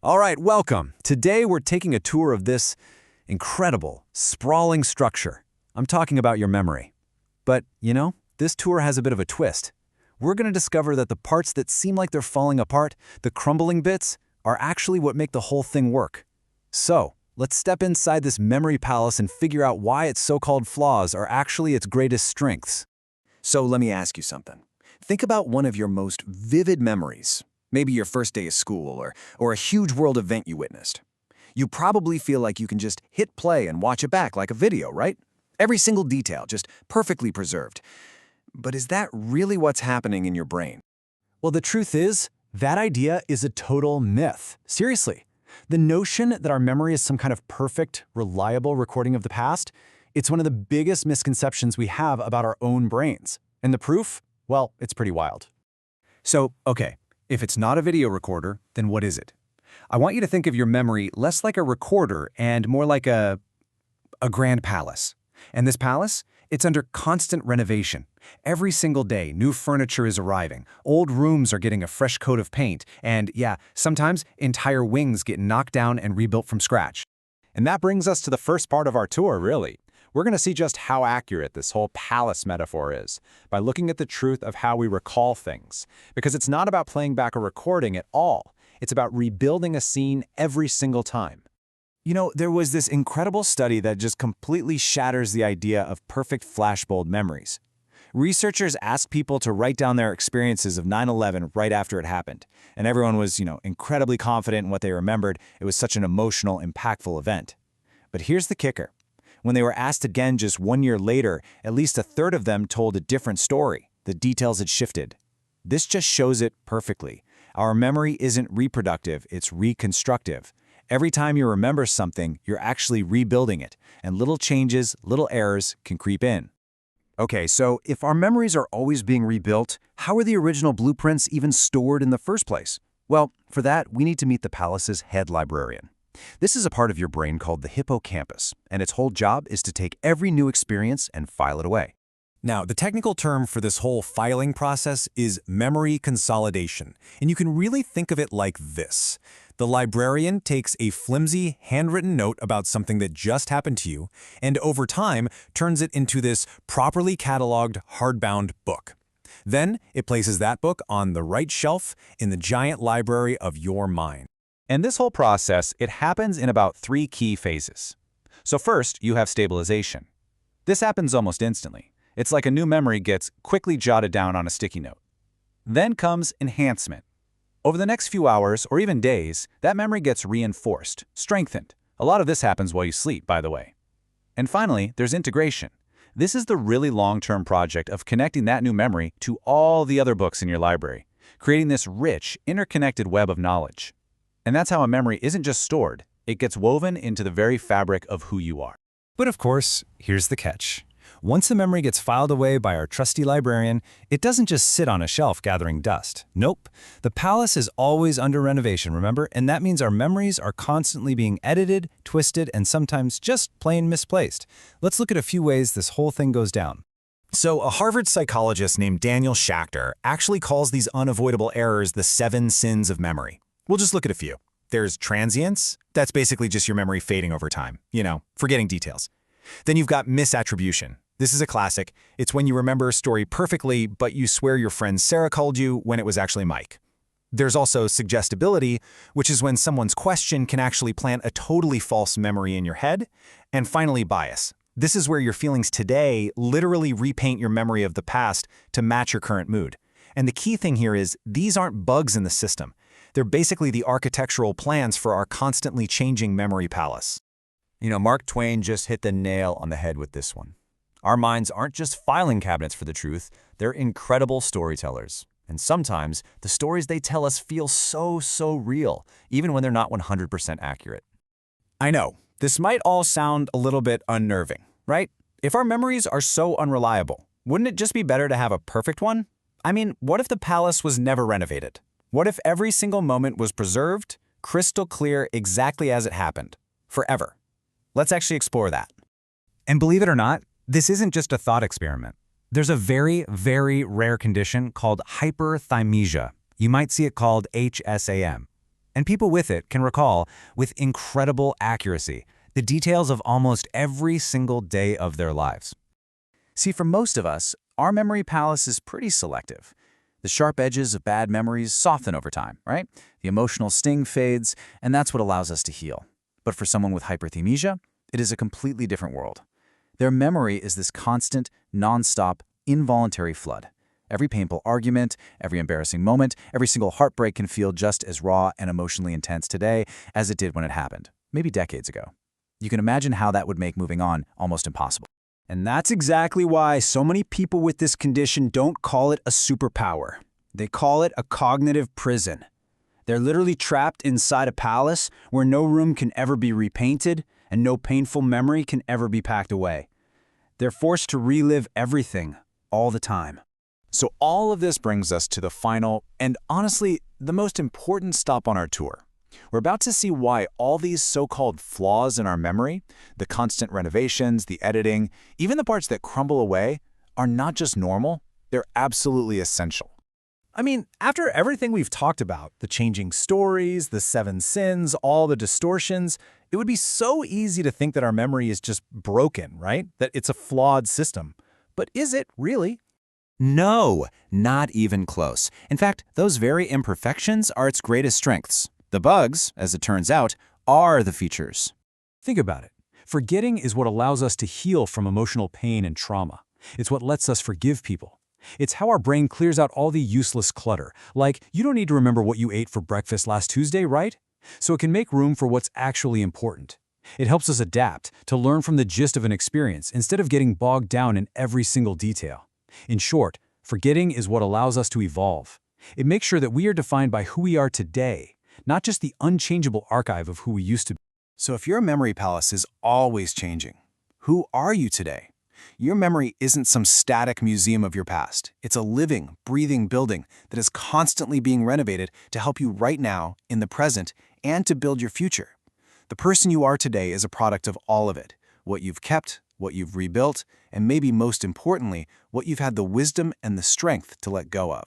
All right, welcome. Today we're taking a tour of this incredible, sprawling structure. I'm talking about your memory. But, this tour has a bit of a twist. We're going to discover that the parts that seem like they're falling apart, the crumbling bits, are actually what make the whole thing work. So, let's step inside this memory palace and figure out why its so-called flaws are actually its greatest strengths. So let me ask you something. Think about one of your most vivid memories. Maybe your first day of school or a huge world event you witnessed. You probably feel like you can just hit play and watch it back like a video, right? Every single detail just perfectly preserved. But is that really what's happening in your brain? Well, the truth is, that idea is a total myth. Seriously. The notion that our memory is some kind of perfect, reliable recording of the past, it's one of the biggest misconceptions we have about our own brains. And the proof? Well, it's pretty wild. So, okay, if it's not a video recorder, then what is it? I want you to think of your memory less like a recorder and more like a grand palace. And this palace, it's under constant renovation. Every single day, new furniture is arriving, old rooms are getting a fresh coat of paint, and yeah, sometimes entire wings get knocked down and rebuilt from scratch. And that brings us to the first part of our tour, really. We're going to see just how accurate this whole palace metaphor is by looking at the truth of how we recall things. Because it's not about playing back a recording at all. It's about rebuilding a scene every single time. There was this incredible study that just completely shatters the idea of perfect flashbulb memories. Researchers asked people to write down their experiences of 9/11 right after it happened. And everyone was, incredibly confident in what they remembered. It was such an emotional, impactful event. But here's the kicker. When they were asked again just 1 year later, at least a third of them told a different story. The details had shifted. This just shows it perfectly. Our memory isn't reproductive, it's reconstructive. Every time you remember something, you're actually rebuilding it, and little changes, little errors can creep in. Okay, so if our memories are always being rebuilt, how are the original blueprints even stored in the first place? Well, for that, we need to meet the palace's head librarian. This is a part of your brain called the hippocampus, and its whole job is to take every new experience and file it away. Now, the technical term for this whole filing process is memory consolidation, and you can really think of it like this. The librarian takes a flimsy, handwritten note about something that just happened to you, and over time turns it into this properly cataloged, hardbound book. Then it places that book on the right shelf in the giant library of your mind. And this whole process, it happens in about 3 key phases. So first, you have stabilization. This happens almost instantly. It's like a new memory gets quickly jotted down on a sticky note. Then comes enhancement. Over the next few hours, or even days, that memory gets reinforced, strengthened. A lot of this happens while you sleep, by the way. And finally, there's integration. This is the really long-term project of connecting that new memory to all the other books in your library, creating this rich, interconnected web of knowledge. And that's how a memory isn't just stored, it gets woven into the very fabric of who you are. But of course, here's the catch. Once the memory gets filed away by our trusty librarian, it doesn't just sit on a shelf gathering dust. Nope. The palace is always under renovation, remember? And that means our memories are constantly being edited, twisted, and sometimes just plain misplaced. Let's look at a few ways this whole thing goes down. So, a Harvard psychologist named Daniel Schachter actually calls these unavoidable errors the 7 sins of memory. We'll just look at a few. There's transience. That's basically just your memory fading over time. Forgetting details. Then you've got misattribution. This is a classic. It's when you remember a story perfectly, but you swear your friend Sarah called you when it was actually Mike. There's also suggestibility, which is when someone's question can actually plant a totally false memory in your head. And finally, bias. This is where your feelings today literally repaint your memory of the past to match your current mood. And the key thing here is these aren't bugs in the system. They're basically the architectural plans for our constantly changing memory palace. Mark Twain just hit the nail on the head with this one. Our minds aren't just filing cabinets for the truth, they're incredible storytellers. And sometimes, the stories they tell us feel so real, even when they're not 100% accurate. I know, this might all sound a little bit unnerving, right? If our memories are so unreliable, wouldn't it just be better to have a perfect one? I mean, what if the palace was never renovated? What if every single moment was preserved, crystal clear exactly as it happened, forever? Let's actually explore that. And believe it or not, this isn't just a thought experiment. There's a very, very rare condition called hyperthymesia. You might see it called HSAM. And people with it can recall, with incredible accuracy, the details of almost every single day of their lives. See, for most of us, our memory palace is pretty selective. The sharp edges of bad memories soften over time, right? The emotional sting fades, and that's what allows us to heal. But for someone with hyperthymesia, it is a completely different world. Their memory is this constant, non-stop, involuntary flood. Every painful argument, every embarrassing moment, every single heartbreak can feel just as raw and emotionally intense today as it did when it happened, maybe decades ago. You can imagine how that would make moving on almost impossible. And that's exactly why so many people with this condition don't call it a superpower. They call it a cognitive prison. They're literally trapped inside a palace where no room can ever be repainted and no painful memory can ever be packed away. They're forced to relive everything, all the time. So all of this brings us to the final, and honestly, the most important stop on our tour. We're about to see why all these so-called flaws in our memory, the constant renovations, the editing, even the parts that crumble away, are not just normal, they're absolutely essential. I mean, after everything we've talked about, the changing stories, the 7 sins, all the distortions, it would be so easy to think that our memory is just broken, right? That it's a flawed system. But is it really? No, not even close. In fact, those very imperfections are its greatest strengths. The bugs, as it turns out, are the features. Think about it. Forgetting is what allows us to heal from emotional pain and trauma. It's what lets us forgive people. It's how our brain clears out all the useless clutter, like you don't need to remember what you ate for breakfast last Tuesday, right? So it can make room for what's actually important. It helps us adapt, to learn from the gist of an experience instead of getting bogged down in every single detail. In short, forgetting is what allows us to evolve. It makes sure that we are defined by who we are today, not just the unchangeable archive of who we used to be. So if your memory palace is always changing, who are you today? Your memory isn't some static museum of your past. It's a living, breathing building that is constantly being renovated to help you right now, in the present, and to build your future. The person you are today is a product of all of it. What you've kept, what you've rebuilt, and maybe most importantly, what you've had the wisdom and the strength to let go of.